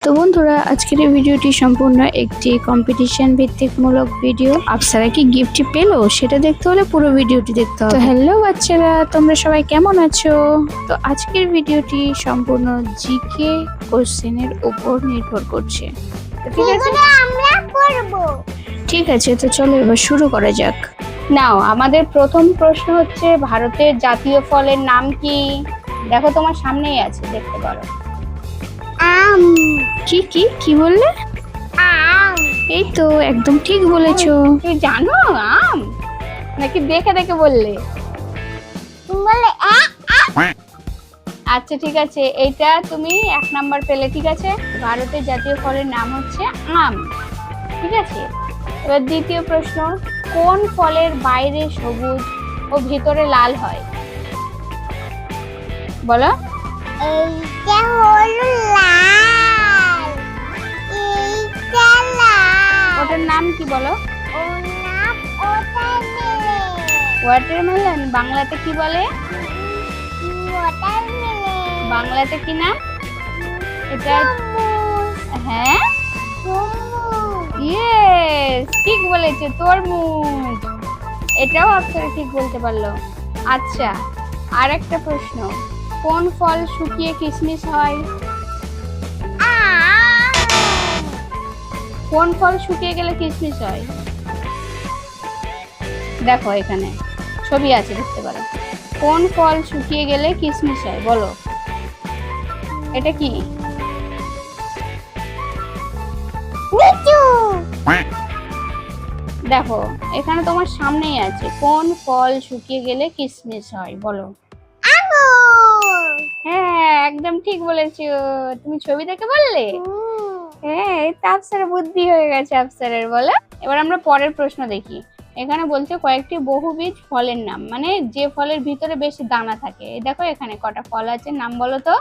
তো বন্ধুরা, আজকের এই ভিডিওটি সম্পূর্ণ একটি কম্পিটিশন ভিত্তিকমূলক ভিডিও। আপনারা কি গিফট পেলো সেটা দেখতে হলে পুরো ভিডিওটি দেখতে হবে। তো হ্যালো বাচ্চারা, তোমরা সবাই কেমন আছো? তো আজকের ভিডিওটি সম্পূর্ণ জিকে কোশ্চেনের উপর নির্ভর করছে। ঠিক আছে, আমরা করব। ঠিক আছে, তো চলো এবার শুরু করা যাক। নাও, আমাদের প্রথম প্রশ্ন হচ্ছে, ভারতের জাতীয় ফলের নাম কি? দেখো তোমার সামনেই আছে, দেখতে পারো। আম। কি কি কি বললে? আম। এই তো একদম ঠিক বলেছো। তুই জানো আম নাকি দেখে দেখে বললে? তুমি বলে আচ্ছা ঠিক আছে, এইটা তুমি 1 নাম্বার পেলে। ঠিক আছে, ভারতের জাতীয় ফলের নাম হচ্ছে আম। ঠিক আছে, এবার দ্বিতীয় প্রশ্ন, কোন ফলের বাইরে সবুজ ও ভিতরে লাল হয়? বলো। এইটা হলো লাল। এইটা লাল। ওটার নাম কি বলো? ওর নাম ওয়াটারমেলন। ওয়াটারমেলন বাংলাতে কি বলে? ওয়াটারমেলন। বাংলাতে কি নাম এটা? তরমুজ। হ্যাঁ, তরমুজ। ইয়েস, ঠিক বলেছে, তরমুজ। এটাও আপনারা ঠিক বলতে পারলো। আচ্ছা, আর একটা প্রশ্ন, কোন ফল শুকিয়ে কিশমিশ হয়? আম। কোন ফল শুকিয়ে গেলে কিশমিশ হয়? দেখো এখানে ছবি আছে, দেখতে পারো। কোন ফল শুকিয়ে গেলে কিশমিশ হয় বলো? এটা কি? লিচু। দেখো এখানে তোমার সামনেই আছে, কোন ফল শুকিয়ে গেলে কিশমিশ হয় বলো? আঙ্গুর। হ্যাঁ, একদম ঠিক বলেছো। তুমি ছবি দেখে বললে? হ্যাঁ, এই তো আফসারের বুদ্ধি হয়ে গেছে আফসারের। বলো, এবার আমরা পরের প্রশ্ন দেখি। এখানে বলছে কয়েকটি বহুবীজ ফলের নাম, মানে যে ফলের ভিতরে বেশি দানা থাকে। এই দেখো এখানে কটা ফল আছে, নাম বলো তো।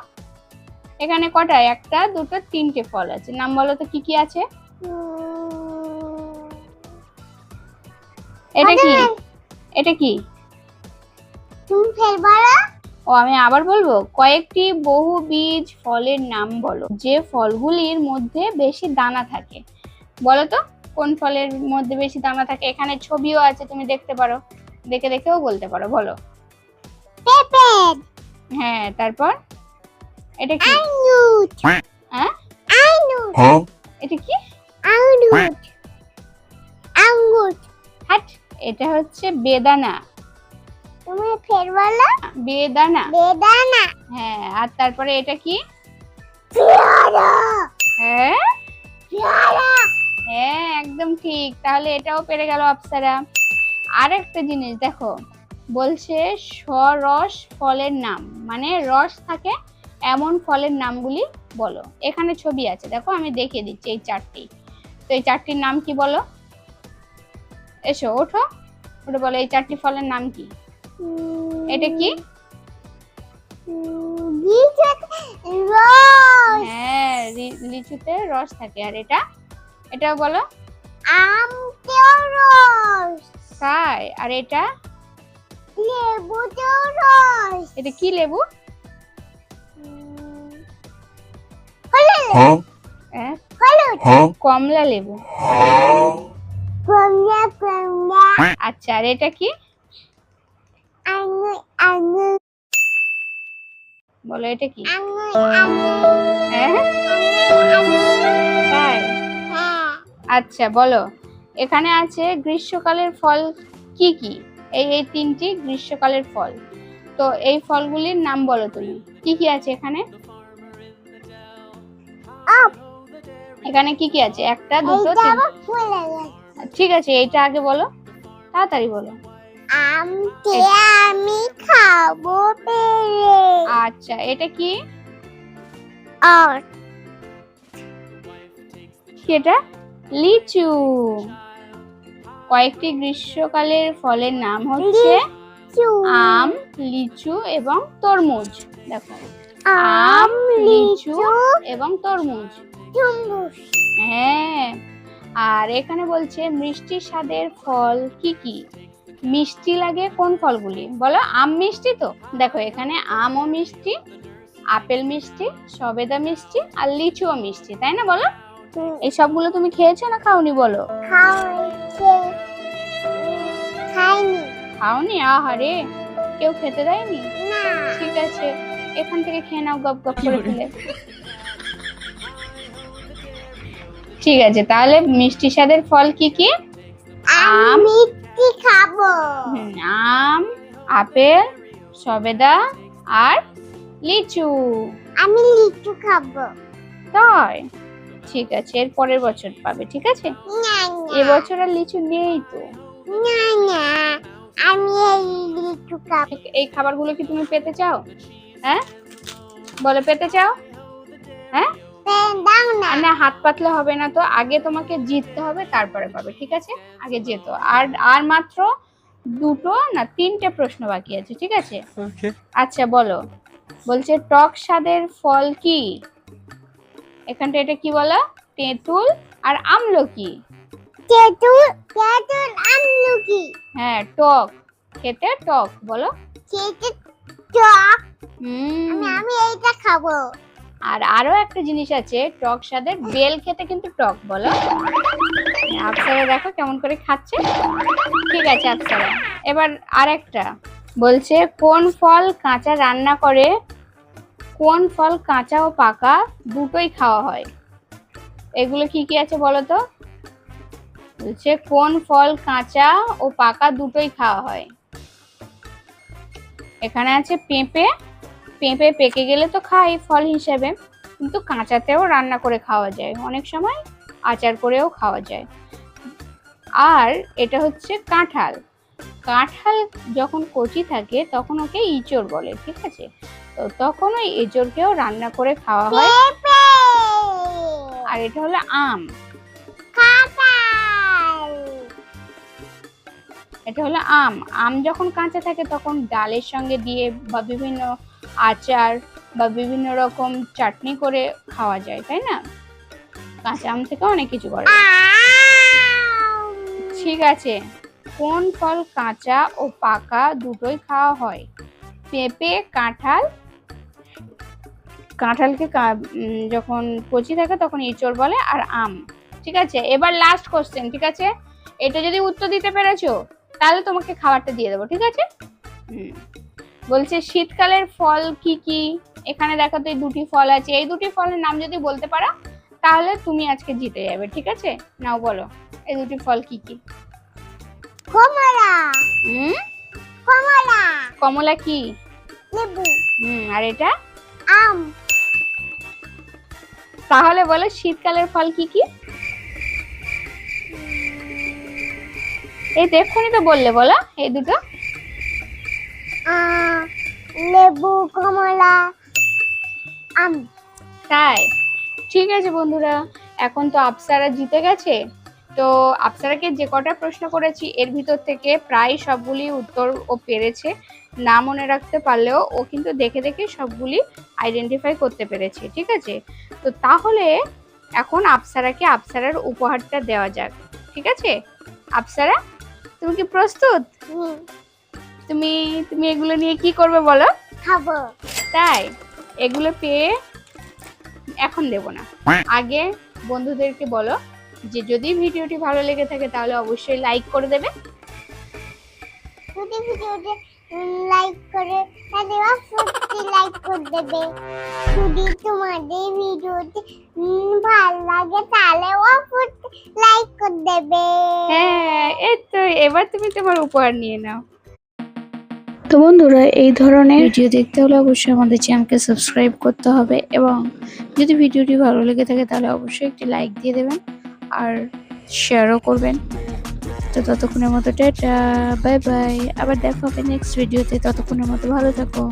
এখানে কটা? একটা, দুটো, তিনটে ফল আছে, নাম বলো তো কি কি আছে? এটা কি? এটা কি? তুমি ফের বলো। ও, আমি আবার বলবো, কয়েকটি বহুবীজ ফলের নাম বলো যে ফলগুলির মধ্যে বেশি দানা থাকে। বলো তো কোন ফলের মধ্যে বেশি দানা থাকে? এখানে ছবিও আছে, তুমি দেখতে পারো, দেখে দেখেও বলতে পারো। বলো। পেঁপে। হ্যাঁ, তারপর এটা কি? আঙ্গুর। হ্যাঁ, আঙ্গুর। এটা কি? আঙ্গুর। আঙ্গুর। হাট, এটা হচ্ছে বেদানা। তুমি ফের বলো। বেদানা। বেদানা। হ্যাঁ, আর তারপরে এটা কি? পেয়ারা। হ্যাঁ পেয়ারা। হ্যাঁ, একদম ঠিক। তাহলে এটাও পেরে গেল অপ্সরা। আর একটা জিনিস দেখো, বলছে সরস ফলের নাম, মানে রস থাকে এমন ফলের নামগুলি বলো। এখানে ছবি আছে, দেখো আমি দেখিয়ে দিচ্ছি এই চারটি। তো এই চারটির নাম কি বলো? এসো, ওঠো, ওটা বলো, এই চারটি ফলের নাম কি? এটা কি? রস। হ্যাঁ, লিচুতে রস থাকে। আর এটা? এটাও বলো। আমতেও রস। তাই? আর এটা? লেবুতেও রস। এটা কি লেবু? হলুদ। হ্যাঁ, হলুদ। কমলা লেবু। কমলা। কমলা। আচ্ছা, আর এটা কি? আঙ্গুর। আঙ্গুর। বলো, এটা কি? আঙ্গুর। আঙ্গুর। হ্যাঁ, আঙ্গুর। তাই? হ্যাঁ। আচ্ছা বলো, এখানে আছে গ্রীষ্মকালের ফল কি কি? এই এই তিনটি গ্রীষ্মকালের ফল। তো এই ফলগুলির নাম বলো তুমি, কি কি আছে এখানে? আপ। এখানে কি কি আছে? একটা, দুটো, এইটা তিন। আবার ফুলে গেছে। ঠিক আছে, এইটা আগে বলো, তাড়াতাড়ি বলো। আমকে আমি খাবো পেরে। আচ্ছা, এটা কি? আর কি এটা? লিচু। কয়েকটি গ্রীষ্মকালের ফলের নাম হচ্ছে আম, লিচু এবং তরমুজ। দেখো, আম, লিচু এবং তরমুজ। হ্যাঁ, আর এখানে বলছে মিষ্টি স্বাদের ফল কি কি? মিষ্টি লাগে কোন ফলগুলি বলো? আম মিষ্টি তো। দেখো এখানে আমও মিষ্টি, আপেল মিষ্টি, সবেদা মিষ্টি আর লিচুও মিষ্টি, তাই না বলো? হুম, এই সবগুলো তুমি খেয়েছো না খাওনি বলো? খাওয়াইছে খাইনি খাওনি? আহারে, কেউ খেতে দেয়নি? না ঠিক আছে, এখান থেকে খেয়ে নাও গপ গপ করে ফেলে। ঠিক আছে, তাহলে মিষ্টি স্বাদের ফল কি কি? আম, আমি মিষ্টি খাবো আম, আপেল, সবেদা আর লিচু। আমি লিচু খাবো তাই? ঠিক আছে, এর পরের বছর পাবে, ঠিক আছে? না এবছর আর লিচু নেই তো। না না আমি এই লিচু খাবো এই খাবারগুলো কি তুমি পেতে চাও? হ্যাঁ বলে পেতে চাও? হ্যাঁ দাও না আর না, হাত পাতলে হবে না তো, আগে তোমাকে জিততে হবে তারপরে পাবে, ঠিক আছে? আগে যেতো। আর আর মাত্র 2টো না 3টে প্রশ্ন বাকি আছে, ঠিক আছে? আচ্ছা বলো, বলছে টক স্বাদের ফল কি? এখানটা এটা কি বলো? তেঁতুল আর আমলকি। তেঁতুল তেঁতুল আমলকি হ্যাঁ, টক, খেতে টক বলো। খেতে টক হুম। আমি এইটা খাবো আর আরো একটা জিনিস আছে টক স্বাদের, বেল খেতে কিন্তু টক বলো। আপ্সারা দেখো কেমন করে খাচ্ছে। ঠিক আছে আপ্সারা, এবার আরেকটা বলছে কোন ফল কাঁচা রান্না করে, কোন ফল কাঁচা ও পাকা দুটোই খাওয়া হয়? এগুলো কি কি আছে বলো তো? বলছে কোন ফল কাঁচা ও পাকা দুটোই খাওয়া হয়। এখানে আছে পেঁপে, পেঁপে পেকে গেলে তো খাই ফল হিসেবে, কিন্তু কাঁচাতেও রান্না করে খাওয়া যায়, অনেক সময় আচার করেও খাওয়া যায়। আর এটা হচ্ছে কাঁঠাল, কাঁঠাল যখন কচি থাকে তখন ওকে ইঁচড় বলে, ঠিক আছে? তো তখন ওই এঁচড়কেও রান্না করে খাওয়া হয়। পেঁপে আর এটা হলো আম, কাঁঠাল এটা হলো আম। আম যখন কাঁচা থাকে তখন ডালের সঙ্গে দিয়ে বা বিভিন্ন আচার বা বিভিন্ন রকম চাটনি করে খাওয়া যায়, তাই না? কাঁচা আম থেকে অনেক কিছু করা যায়। আম ঠিক আছে, কোন ফল কাঁচা ও পাকা দুটোই খাওয়া হয়? পেঁপে, কাঁঠাল, কাঁঠালকে যখন কচি থাকে তখন ইঁচড় বলে, আর আম। ঠিক আছে, এবার লাস্ট কোশ্চেন, ঠিক আছে? এটা যদি উত্তর দিতে পেরেছো তাহলে তোমাকে খাবারটা দিয়ে দেবো, ঠিক আছে? বলছে শীতকালের ফল কি কি? এখানে দেখো তো এই 2টি ফল আছে, এই 2টি ফলের নাম যদি বলতে পারো তাহলে তুমি আজকে জিতে যাবে, ঠিক আছে? নাও বলো, এই 2টি ফল কি কি? কমলা কমলা কমলা কি? লেবু আর এটা? আম তাহলে বলো শীতকালের ফল কি কি? এই তো এক্ষুনি তো বললে, বলো এই দুটো। লেবু কমলা আম তাই? ঠিক আছে বন্ধুরা, এখন তো আপ্সারা জিতে গেছে। তো আপ্সারাকে যে কটা প্রশ্ন করেছি এর ভিতর থেকে প্রায় সবগুলি উত্তর ও পেরেছে, না মনে রাখতে পারলেও ও কিন্তু দেখে দেখে সবগুলি আইডেন্টিফাই করতে পেরেছে, ঠিক আছে? তো তাহলে এখন আপ্সারাকে আপ্সারার উপহারটা দেওয়া যাক, ঠিক আছে? আপ্সারা, তুমি কি প্রস্তুত? তুমি তুমি এগুলো নিয়ে কি করবে বলো? খাবো তাই? এগুলো পেয়ে এখন দেব না, আগে বন্ধুদেরকে বলো যে যদি ভিডিওটি ভালো লেগে থাকে তাহলে অবশ্যই লাইক করে দেবে। যদি ভিডিওতে লাইক করে তাহলে অবশ্যই লাইক করে দেবে। যদি তোমাদের ভিডিওটি ভালো লাগে তাহলে অবশ্যই লাইক করে দেবে। হ্যাঁ, এই তো এবার তুমি তোমার উপহার নিয়ে নাও। তো বন্ধুরা, এই ধরনের ভিডিও দেখতে হলে অবশ্যই আমাদের চ্যানেলকে সাবস্ক্রাইব করতে হবে, এবং যদি ভিডিওটি ভালো লেগে থাকে তাহলে অবশ্যই একটি লাইক দিয়ে দেবেন আর শেয়ারও করবেন। তো ততক্ষণের মতো টাটা, বাই বাই, আবার দেখা হবে নেক্সট ভিডিওতে। ততক্ষণের মতো ভালো থাকো।